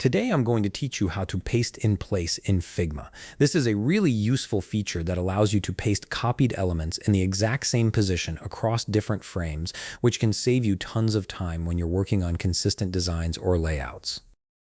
Today I'm going to teach you how to paste in place in Figma. This is a really useful feature that allows you to paste copied elements in the exact same position across different frames, which can save you tons of time when you're working on consistent designs or layouts.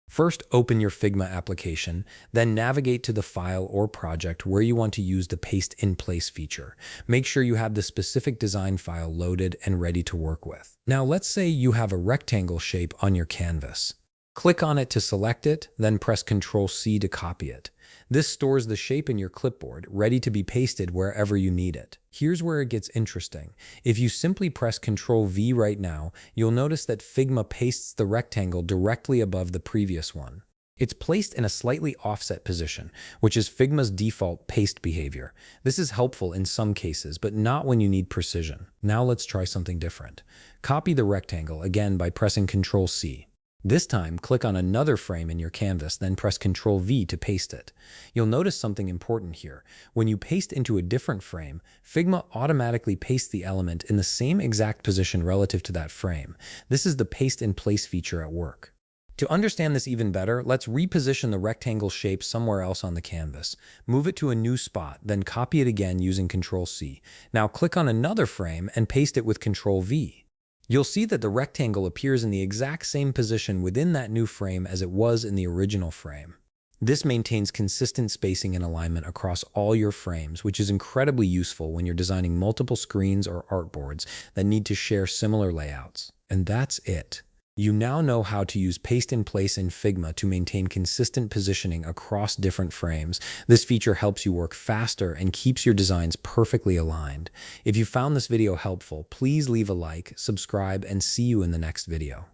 First, open your Figma application, then navigate to the file or project where you want to use the Paste in Place feature. Make sure you have the specific design file loaded and ready to work with. Now, let's say you have a rectangle shape on your canvas. Click on it to select it, then press Ctrl+C to copy it. This stores the shape in your clipboard, ready to be pasted wherever you need it. Here's where it gets interesting. If you simply press Ctrl+V right now, you'll notice that Figma pastes the rectangle directly above the previous one. It's placed in a slightly offset position, which is Figma's default paste behavior. This is helpful in some cases, but not when you need precision. Now let's try something different. Copy the rectangle again by pressing Ctrl+C. This time, click on another frame in your canvas, then press Ctrl+V to paste it. You'll notice something important here. When you paste into a different frame, Figma automatically pastes the element in the same exact position relative to that frame. This is the Paste in Place feature at work. To understand this even better, let's reposition the rectangle shape somewhere else on the canvas. Move it to a new spot, then copy it again using Ctrl+C. Now click on another frame and paste it with Ctrl+V. You'll see that the rectangle appears in the exact same position within that new frame as it was in the original frame. This maintains consistent spacing and alignment across all your frames, which is incredibly useful when you're designing multiple screens or artboards that need to share similar layouts. And that's it. You now know how to use Paste in Place in Figma to maintain consistent positioning across different frames. This feature helps you work faster and keeps your designs perfectly aligned. If you found this video helpful, please leave a like, subscribe, and see you in the next video.